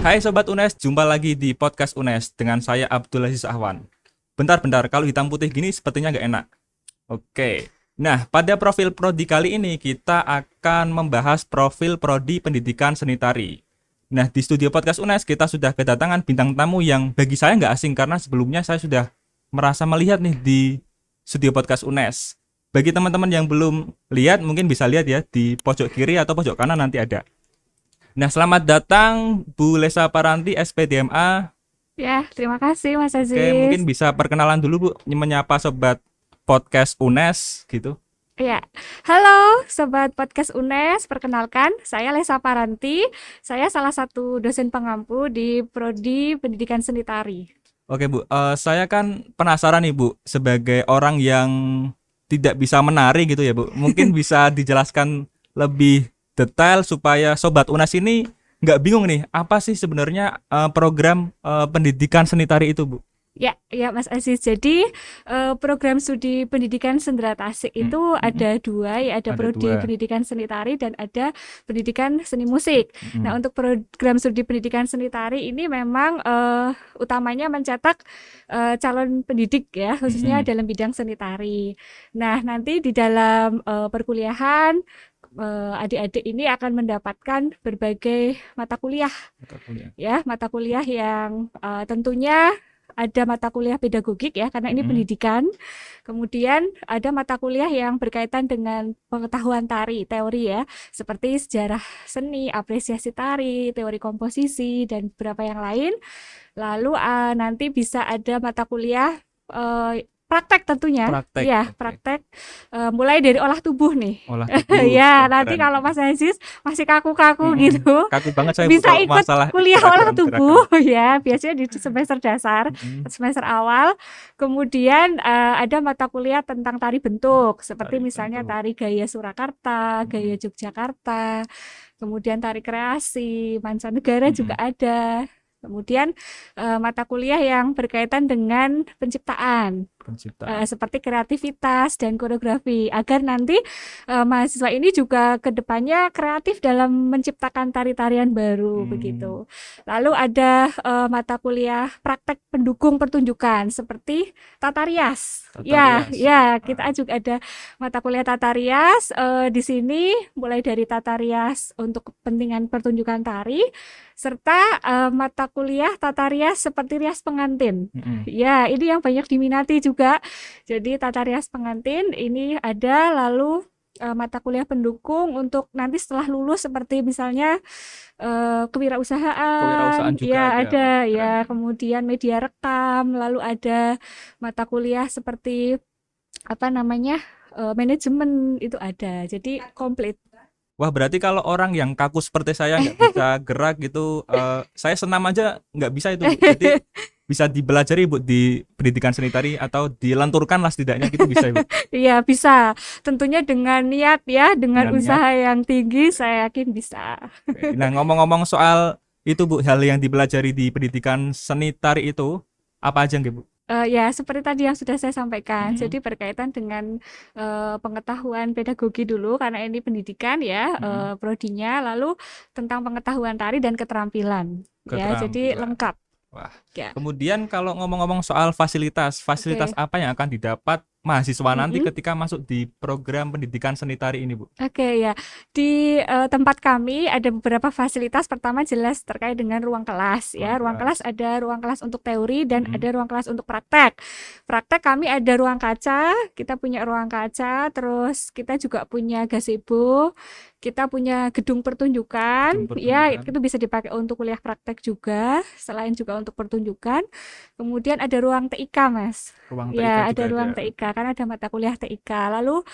Hai Sobat UNES, jumpa lagi di podcast UNES dengan saya Abdul Aziz Ahwan. Bentar, kalau hitam putih gini sepertinya nggak enak. Oke, nah pada profil Prodi kali ini kita akan membahas profil Prodi Pendidikan Seni Tari. Nah di studio podcast UNES kita sudah kedatangan bintang tamu yang bagi saya nggak asing karena sebelumnya saya sudah merasa melihat nih di studio podcast UNES. Bagi teman-teman yang belum lihat mungkin bisa lihat ya di pojok kiri atau pojok kanan nanti ada. Nah, selamat datang Bu Lesa Paranti, SPDMA. Ya, terima kasih Mas Oke, mungkin Aziz. bisa perkenalan dulu Bu, menyapa sobat podcast UNES gitu. Ya, halo Sobat Podcast UNES, perkenalkan saya Lesa Paranti. Saya salah satu dosen pengampu di Prodi Pendidikan Seni Tari. Oke Bu, saya kan penasaran nih Bu, sebagai orang yang tidak bisa menari gitu ya Bu. Mungkin bisa dijelaskan lebih detail supaya sobat UNES ini nggak bingung nih, apa sih sebenarnya program pendidikan seni tari itu Bu? Ya Mas Aziz. Jadi program studi pendidikan sendera tasik itu ada dua, ya ada Ada Prodi dua. Pendidikan Seni Tari dan ada Pendidikan Seni Musik. Nah, untuk program studi pendidikan seni tari ini memang utamanya mencetak calon pendidik ya, khususnya dalam bidang seni tari. Nah, nanti di dalam perkuliahan adik-adik ini akan mendapatkan berbagai mata kuliah ya, mata kuliah yang tentunya ada mata kuliah pedagogik ya, karena ini pendidikan. Kemudian ada mata kuliah yang berkaitan dengan pengetahuan tari, teori ya, seperti sejarah seni, apresiasi tari, teori komposisi, dan beberapa yang lain. Lalu nanti bisa ada mata kuliah praktek tentunya. Praktek. Ya, Oke. praktek mulai dari olah tubuh nih. Olah tubuh. Ya, Wah, nanti keren. kalau Mas Aziz masih kaku-kaku gitu, Kaku banget saya Bu bisa kalau ikut masalah kuliah olah gerakan-gerakan. tubuh ya, biasanya di semester dasar, semester awal. Kemudian ada mata kuliah tentang tari bentuk, seperti Tari misalnya bentuk. tari gaya Surakarta, gaya Yogyakarta, kemudian tari kreasi, mancanegara juga ada. Kemudian mata kuliah yang berkaitan dengan penciptaan. Seperti kreativitas dan koreografi, agar nanti mahasiswa ini juga kedepannya kreatif dalam menciptakan tari-tarian baru begitu. Lalu ada mata kuliah praktek pendukung pertunjukan seperti tata rias. Ya, kita juga ada mata kuliah tata rias di sini, mulai dari tata rias untuk kepentingan pertunjukan tari, serta mata kuliah tata rias seperti rias pengantin. Ya, ini yang banyak diminati juga. Jadi tata rias pengantin ini ada, lalu mata kuliah pendukung untuk nanti setelah lulus seperti misalnya kewirausahaan juga ada ya, keren. kemudian media rekam, lalu ada mata kuliah seperti manajemen itu ada. Jadi komplit. Wah, berarti kalau orang yang kaku seperti saya nggak bisa gerak gitu, saya senam aja nggak bisa itu Bu. Jadi bisa dibelajari Bu di pendidikan seni tari atau dilenturkan lah setidaknya gitu bisa Bu. Iya, bisa. Tentunya dengan niat ya, dengan Dengan niat. usaha yang tinggi, saya yakin bisa. Nah, ngomong-ngomong soal itu Bu, hal yang dipelajari di pendidikan seni tari itu apa aja nggih Bu? Ya, seperti tadi yang sudah saya sampaikan. Jadi berkaitan dengan pengetahuan pedagogi dulu, karena ini pendidikan ya, prodinya. Lalu tentang pengetahuan tari dan keterampilan. Ya, jadi lengkap. Wah. Ya. Kemudian kalau ngomong-ngomong soal fasilitas apa yang akan didapat mahasiswa nanti ketika masuk di program pendidikan seni tari ini Bu? Oke ya, di tempat kami ada beberapa fasilitas. Pertama jelas terkait dengan ruang kelas ya. Ruang kelas ada ruang kelas untuk teori dan ada ruang kelas untuk praktek. Praktek kami ada ruang kaca, kita punya ruang kaca, terus kita juga punya gazebo, kita punya gedung pertunjukan. Ya, itu bisa dipakai untuk kuliah praktek juga, selain juga untuk pertunjukan. Kemudian ada ruang TIK Mas. Ya, ada ruang TIK karena ada mata kuliah TIK. Lalu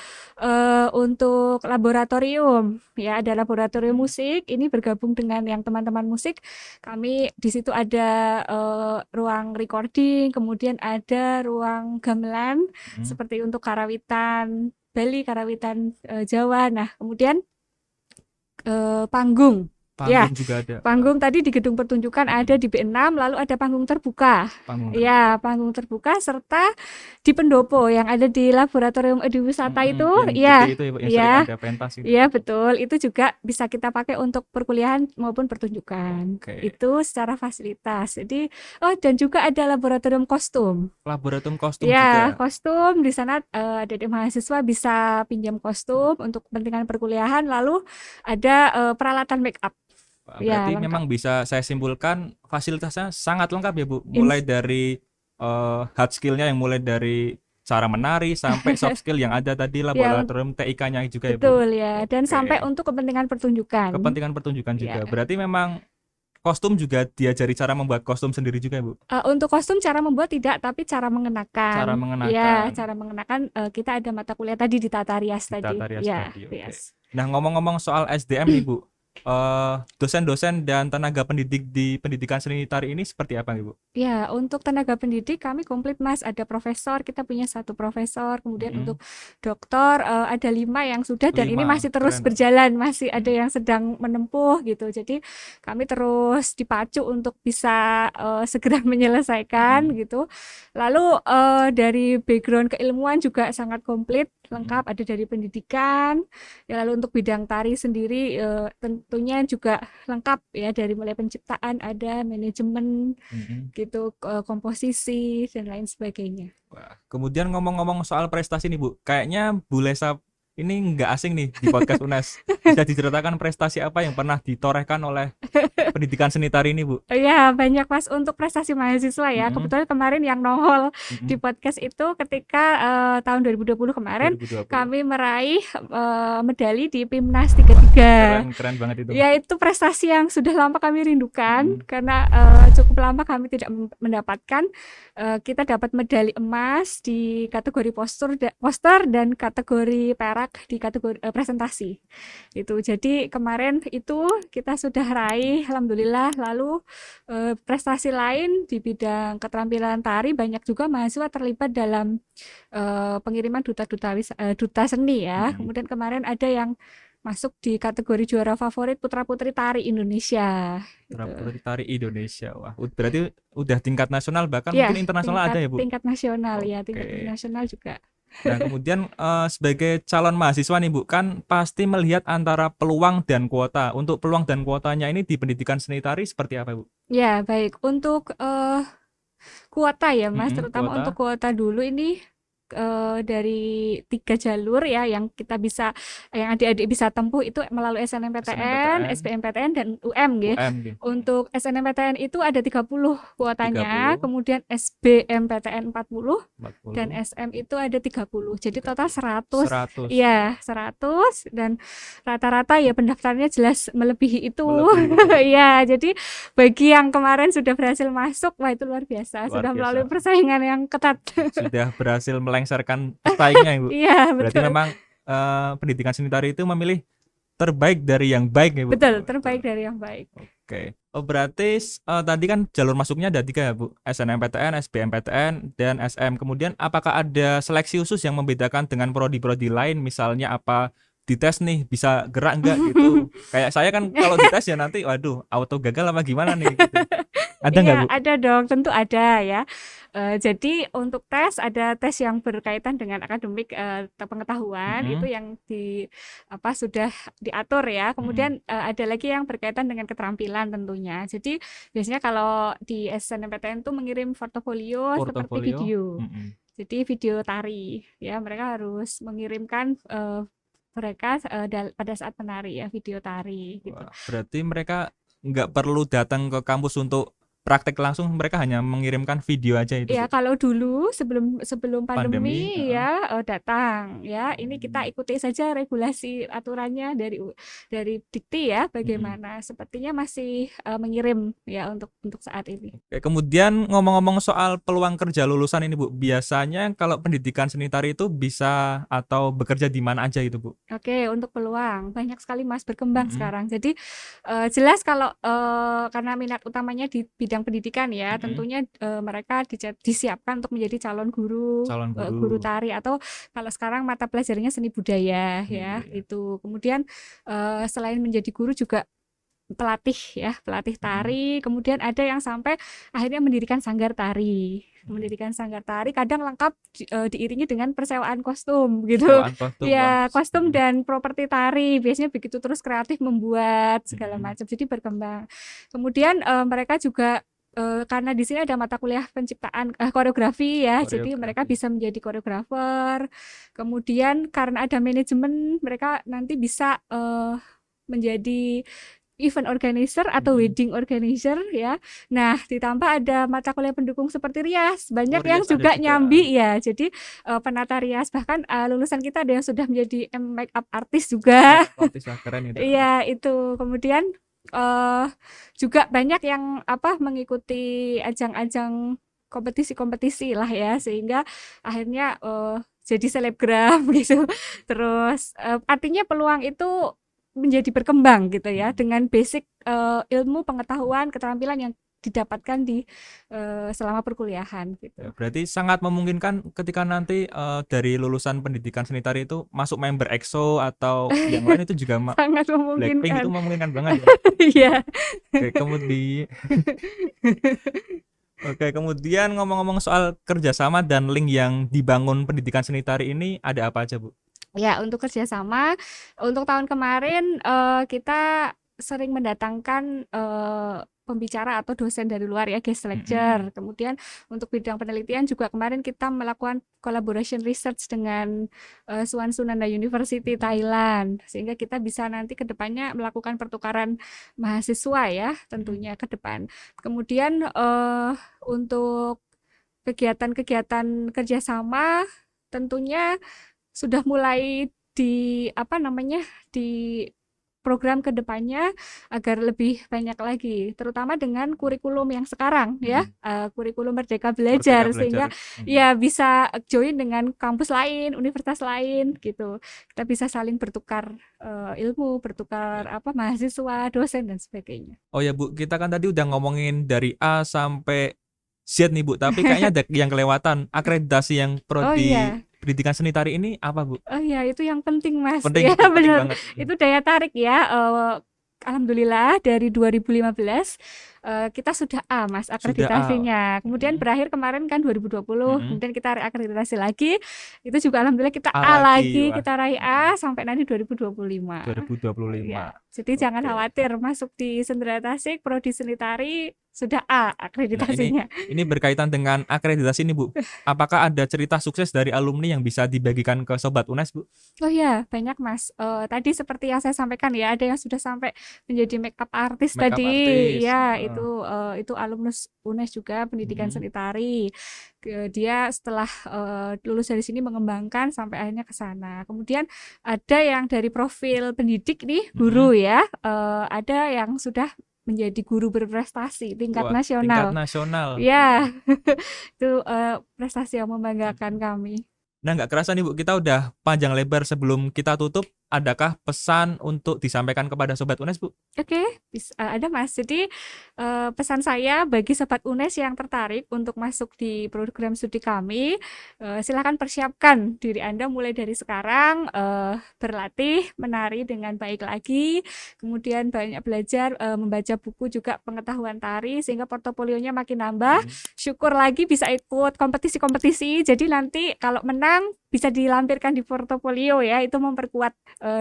untuk laboratorium ya, ada laboratorium musik, ini bergabung dengan yang teman-teman musik. Kami di situ ada ruang recording, kemudian ada ruang gamelan seperti untuk karawitan Bali, karawitan Jawa. Nah, kemudian panggung Ya, Panggung juga ada. panggung tadi di gedung pertunjukan ada di B6, lalu ada panggung terbuka. Panggung. Ya, panggung terbuka serta di pendopo yang ada di Laboratorium Ediwisata itu, Yang ya, gede itu ya, Bu, yang sering ya, ada pentas itu. ya betul. Itu juga bisa kita pakai untuk perkuliahan maupun pertunjukan. Oke. Itu secara fasilitas. Jadi, oh dan juga ada laboratorium kostum. Laboratorium kostum Ya, juga. kostum di sana adik-adik mahasiswa bisa pinjam kostum untuk kepentingan perkuliahan. Lalu ada peralatan make up. Wah, Ya, berarti lengkap. memang bisa saya simpulkan fasilitasnya sangat lengkap ya, Bu. Ins- Mulai dari hard skill-nya yang mulai dari cara menari sampai soft skill yang ada tadi Ya, laboratorium TIK-nya juga ya, Bu. betul ya. Dan Oke. sampai untuk kepentingan pertunjukan. Kepentingan pertunjukan juga. Ya. Berarti memang kostum juga diajari cara membuat kostum sendiri juga, Bu. Untuk kostum cara membuat tidak, tapi cara mengenakan. Cara Ya, mengenakan cara mengenakan kita ada mata kuliah tadi di tata rias di tadi. tata rias Ya, tadi. Oke. rias. Nah, ngomong-ngomong soal SDM nih, Bu. Dosen-dosen dan tenaga pendidik di pendidikan seni tari ini seperti apa, Ibu? Ya, untuk tenaga pendidik kami komplit Mas. Ada profesor, kita punya 1 profesor. Kemudian untuk doktor ada 5 yang sudah dan ini 5, masih terus keren. berjalan, masih ada yang sedang menempuh gitu. Jadi kami terus dipacu untuk bisa segera menyelesaikan gitu. Lalu dari background keilmuan juga sangat komplit, lengkap. Ada dari pendidikan. Ya, lalu untuk bidang tari sendiri tentunya juga lengkap ya, dari mulai penciptaan, ada manajemen gitu, komposisi dan lain sebagainya. Wah, kemudian ngomong-ngomong soal prestasi nih, Bu. Kayaknya Bu Lesa ini nggak asing nih di podcast UNES. Bisa diceritakan prestasi apa yang pernah ditorehkan oleh pendidikan seni tari ini, Bu? Ya, banyak Mas untuk prestasi mahasiswa ya. Kebetulan kemarin yang nongol di podcast itu ketika tahun 2020 kemarin 2020. kami meraih medali di PIMNAS 33. Keren banget itu. Ya, itu prestasi yang sudah lama kami rindukan karena cukup lama kami tidak mendapatkan. Kita dapat medali emas di kategori poster dan kategori perak di kategori presentasi. Itu. Jadi kemarin itu kita sudah raih, alhamdulillah. Lalu prestasi lain di bidang keterampilan tari, banyak juga mahasiswa terlibat dalam pengiriman duta seni ya. Kemudian kemarin ada yang masuk di kategori juara favorit putra-putri tari Indonesia. Putra-putri tari Indonesia. Wah, berarti udah tingkat nasional, bahkan Ya, mungkin internasional ada ya, Bu? tingkat nasional ya, Oke. tingkat internasional juga. Nah, kemudian sebagai calon mahasiswa nih, Bu, kan pasti melihat antara peluang dan kuota. Untuk peluang dan kuotanya ini di pendidikan seni tari seperti apa, Bu? Ya, baik. Untuk kuota ya, Mas, terutama Kuota. untuk kuota dulu ini dari 3 jalur ya yang kita bisa, yang adik-adik bisa tempuh itu melalui SNMPTN, SBMPTN dan UM gitu. Untuk SNMPTN itu ada 30 kuotanya, 30. kemudian SBMPTN 40 dan SM itu ada 30. Jadi total 100. 100. Iya, 100 dan rata-rata ya pendaftarnya jelas melebihi itu. Iya, jadi bagi yang kemarin sudah berhasil masuk, wah itu luar biasa. Sudah melalui persaingan yang ketat. Sudah berhasil melengsarkan pesaingnya, Ibu. Iya, berarti betul. memang pendidikan seni tari itu memilih terbaik dari yang baik ya, Bu? Betul, terbaik dari yang baik. Oke. Oh, berarti tadi kan jalur masuknya ada 3 ya, Bu? SNMPTN, SBMPTN, dan SM. Kemudian apakah ada seleksi khusus yang membedakan dengan prodi-prodi lain? Misalnya apa dites nih bisa gerak enggak gitu? Kayak saya kan kalau dites ya nanti waduh auto gagal apa gimana nih gitu. Ada nggak, Bu? Ada dong, tentu ada ya. Jadi untuk tes ada tes yang berkaitan dengan akademik pengetahuan itu yang sudah diatur ya. Kemudian ada lagi yang berkaitan dengan keterampilan tentunya. Jadi biasanya kalau di SNMPTN itu mengirim portofolio seperti video. Jadi video tari ya, mereka harus mengirimkan mereka pada saat menari ya, video tari gitu. Wah, berarti mereka nggak perlu datang ke kampus untuk praktek langsung, mereka hanya mengirimkan video aja itu. Ya, kalau dulu sebelum pandemi ya datang ya. Ini kita ikuti saja regulasi aturannya dari Dikti ya, bagaimana. Sepertinya masih mengirim ya untuk saat ini. Oke, kemudian ngomong-ngomong soal peluang kerja lulusan ini, Bu. Biasanya kalau pendidikan seni tari itu bisa atau bekerja di mana aja itu, Bu? Oke, untuk peluang banyak sekali Mas, berkembang sekarang. Jadi jelas kalau karena minat utamanya di bidang pendidikan ya, tentunya mereka disiapkan untuk menjadi calon guru tari, atau kalau sekarang mata pelajarannya seni budaya ya itu. Kemudian selain menjadi guru juga pelatih ya, pelatih tari, kemudian ada yang sampai akhirnya mendirikan sanggar tari. Mendirikan sanggar tari kadang lengkap diiringi dengan persewaan kostum gitu. Sewaan kostum, wah. Ya, kostum dan properti tari. Biasanya begitu terus kreatif membuat segala macam. Jadi berkembang. Kemudian mereka juga karena di sini ada mata kuliah penciptaan koreografi ya, jadi mereka bisa menjadi koreografer. Kemudian karena ada manajemen, mereka nanti bisa menjadi event organizer atau wedding organizer ya. Nah, ditambah ada mata kuliah pendukung seperti rias. Banyak yang rias juga ada juga. nyambi ya. Jadi penata rias, bahkan lulusan kita ada yang sudah menjadi makeup artist juga. Artis lah, keren itu. Iya, itu. Kemudian juga banyak yang mengikuti ajang-ajang kompetisi-kompetisi lah ya, sehingga akhirnya jadi selebgram gitu. Terus artinya peluang itu menjadi berkembang gitu ya, dengan basic ilmu, pengetahuan, keterampilan yang didapatkan di selama perkuliahan gitu. Berarti sangat memungkinkan ketika nanti dari lulusan pendidikan seni tari itu masuk member EXO atau yang lain itu juga sangat Blackpink memungkinkan. itu memungkinkan banget ya. Iya. Oke, kemudian ngomong-ngomong soal kerjasama dan link yang dibangun pendidikan seni tari ini, ada apa aja, Bu? Ya, untuk kerjasama, untuk tahun kemarin kita sering mendatangkan pembicara atau dosen dari luar ya, guest lecture. Kemudian untuk bidang penelitian juga kemarin kita melakukan collaboration research dengan Suwansunanda University Thailand, sehingga kita bisa nanti ke depannya melakukan pertukaran mahasiswa ya, tentunya ke depan. Kemudian untuk kegiatan-kegiatan kerjasama tentunya sudah mulai di program ke depannya agar lebih banyak lagi, terutama dengan kurikulum yang sekarang ya, kurikulum Merdeka Belajar, sehingga ya bisa join dengan kampus lain, universitas lain gitu. Kita bisa saling bertukar ilmu, bertukar mahasiswa, dosen dan sebagainya. Oh ya Bu, kita kan tadi udah ngomongin dari A sampai Z nih Bu, tapi kayaknya ada yang kelewatan, akreditasi yang prodi pendidikan seni tari ini apa Bu? Oh iya, itu yang penting Mas. Penting, ya, penting benar. banget. Itu daya tarik ya. Alhamdulillah dari 2015 kita sudah A Mas akreditasinya. Kemudian berakhir kemarin kan 2020, kemudian kita reakreditasi lagi. Itu juga alhamdulillah kita A lagi, kita raih A sampai nanti 2025. 2025. Ya, jadi jangan khawatir, masuk di Sendera Tasik prodi seni tari sudah A akreditasinya. Nah, ini berkaitan dengan akreditasi ini Bu. Apakah ada cerita sukses dari alumni yang bisa dibagikan ke Sobat UNES Bu? Oh ya, banyak Mas. Tadi seperti yang saya sampaikan ya, ada yang sudah sampai menjadi makeup artist tadi. Ya, itu alumnus UNES juga pendidikan seni tari. Dia setelah lulus dari sini mengembangkan sampai akhirnya ke sana. Kemudian ada yang dari profil pendidik nih, guru ya. Ada yang sudah menjadi guru berprestasi tingkat nasional. Tingkat nasional. Ya, itu prestasi yang membanggakan kami. Nah, nggak kerasa nih Bu, kita udah panjang lebar. Sebelum kita tutup, adakah pesan untuk disampaikan kepada Sobat UNES Bu? Oke, ada Mas. Jadi pesan saya bagi Sobat UNES yang tertarik untuk masuk di program studi kami, silakan persiapkan diri Anda mulai dari sekarang, berlatih menari dengan baik lagi, kemudian banyak belajar, membaca buku juga pengetahuan tari sehingga portofolionya makin nambah. Syukur lagi bisa ikut kompetisi-kompetisi. Jadi nanti kalau menang bisa dilampirkan di portofolio ya, itu memperkuat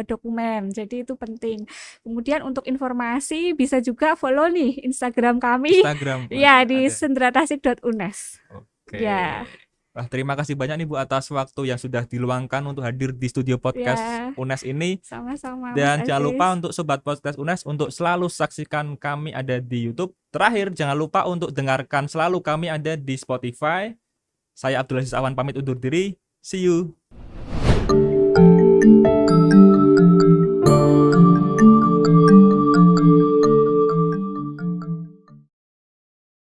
dokumen. Jadi itu penting. Kemudian untuk informasi bisa juga follow nih Instagram kami. Ya, di senderatasik.unes. Oke. Ya. Wah, terima kasih banyak nih Bu atas waktu yang sudah diluangkan untuk hadir di studio podcast UNES ini. Sama-sama. Dan jangan lupa untuk Sobat Podcast UNES untuk selalu saksikan kami ada di YouTube. Terakhir, jangan lupa untuk dengarkan selalu kami ada di Spotify. Saya Abdulaziz Ahwan pamit undur diri. See you.